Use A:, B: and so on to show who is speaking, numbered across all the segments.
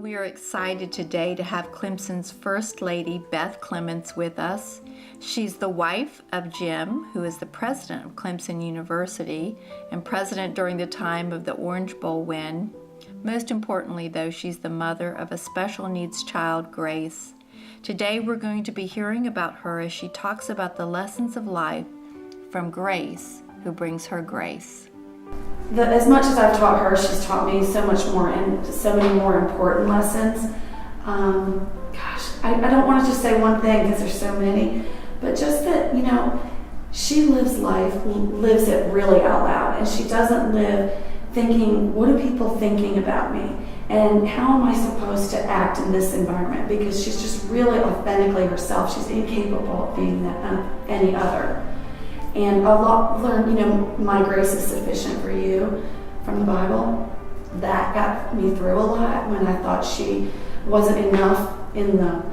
A: We are excited today to have Clemson's First Lady, Beth Clements, with us. She's the wife of Jim, who is the president of Clemson University and president during the time of the Orange Bowl win. Most importantly, though, she's the mother of a special needs child, Grace. Today we're going to be hearing about her as she talks about the lessons of life from Grace, who brings her grace.
B: As much as I've taught her, she's taught me so much more and so many more important lessons. I don't want to just say one thing because there's so many, but just that, she lives life, lives it really out loud, and she doesn't live thinking, what are people thinking about me? And how am I supposed to act in this environment? Because she's just really authentically herself. She's incapable of being any other. And I've learned, my grace is sufficient for you from the Bible. That got me through a lot when I thought she wasn't enough in the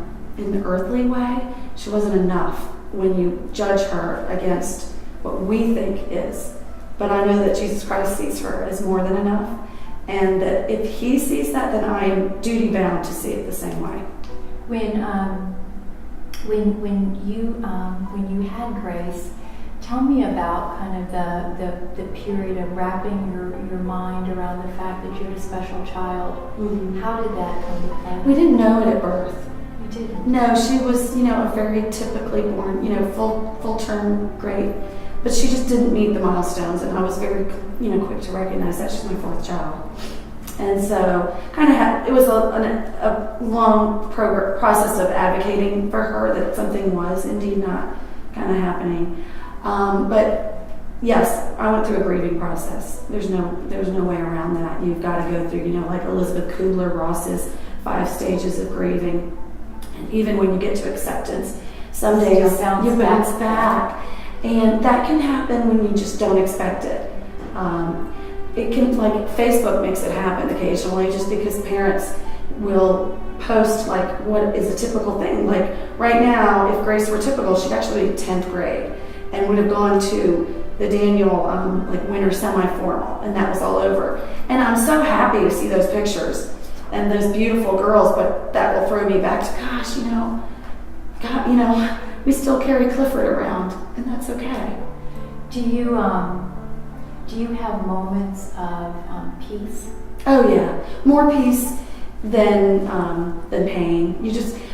B: earthly way. She wasn't enough when you judge her against what we think is. But I know that Jesus Christ sees her as more than enough. And that if he sees that, then I am duty bound to see it the same way.
C: When you had Grace, tell me about kind of the period of wrapping your mind around the fact that you're a special child. Mm-hmm. How did that come to play?
B: We didn't know it at birth.
C: You didn't?
B: No, she was, a very typically born, full term, great. But she just didn't meet the milestones, and I was very, quick to recognize that she's my fourth child. And so, it was a long process of advocating for her that something was indeed not kind of happening. But yes, I went through a grieving process. There's no way around that. You've got to go through, like Elizabeth Kubler-Ross's 5 stages of grieving. And even when you get to acceptance, some days you bounce back. And that can happen when you just don't expect it. It can, Facebook makes it happen occasionally, just because parents will post what is a typical thing. Like right now, if Grace were typical, she'd actually be 10th grade and would have gone to the Daniel winter semi-formal, and that was all over. And I'm so happy to see those pictures and those beautiful girls, but that will throw me back to, gosh, we still carry Clifford around, and that's okay.
C: Do you have moments of peace?
B: Oh yeah, more peace than pain.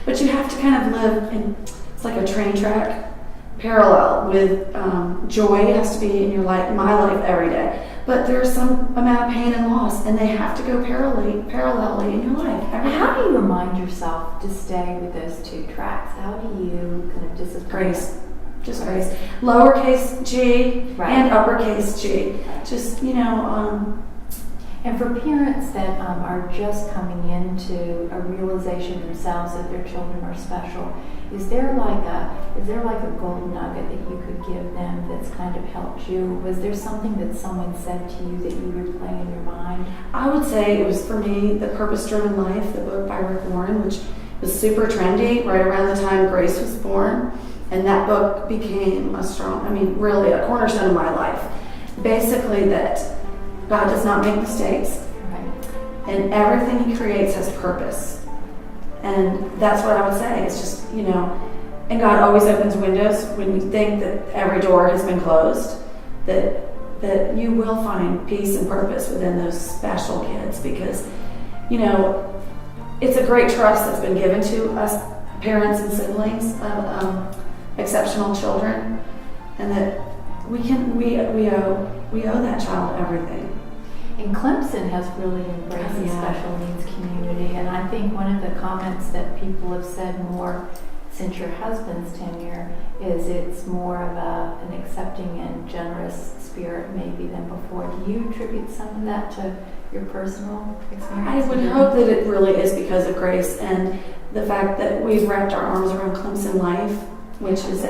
B: But you have to kind of live in, it's like a train track, parallel with joy. It has to be in your life, my life, every day. But there's some amount of pain and loss, and they have to go parallelly in your life.
C: How do you remind yourself to stay with those 2 tracks? How do you kind of discipline?
B: Grace. Just Grace. Lowercase G and uppercase G. Just,
C: And for parents that are just coming into a realization themselves that their children are special, is there like a gold nugget that you could give them that's kind of helped you? Was there something that someone said to you that you were playing in your mind?
B: I would say it was, for me, The Purpose-Driven Life, the book by Rick Warren, which was super trendy right around the time Grace was born. And that book became really a cornerstone of my life. Basically that God does not make mistakes.
C: Right.
B: And everything he creates has purpose. And that's what I would say. It's just, and God always opens windows when you think that every door has been closed, that you will find peace and purpose within those special kids, because, it's a great trust that's been given to us parents and siblings of exceptional children, and that we owe that child everything.
C: And Clemson has really embraced the special needs community, and I think one of the comments that people have said more since your husband's tenure is it's more of an accepting and generous spirit maybe than before. Do you attribute some of that to your personal experience?
B: I would hope that it really is because of Grace and the fact that we've wrapped our arms around Clemson Life, which is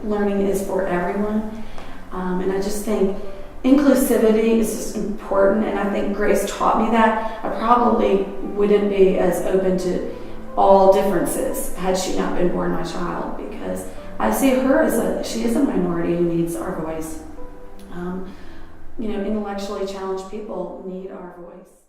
B: learning is for everyone. And I just think inclusivity is just important, and I think Grace taught me that. I probably wouldn't be as open to all differences had she not been born my child, because I see her as she is a minority who needs our voice. Intellectually challenged people need our voice.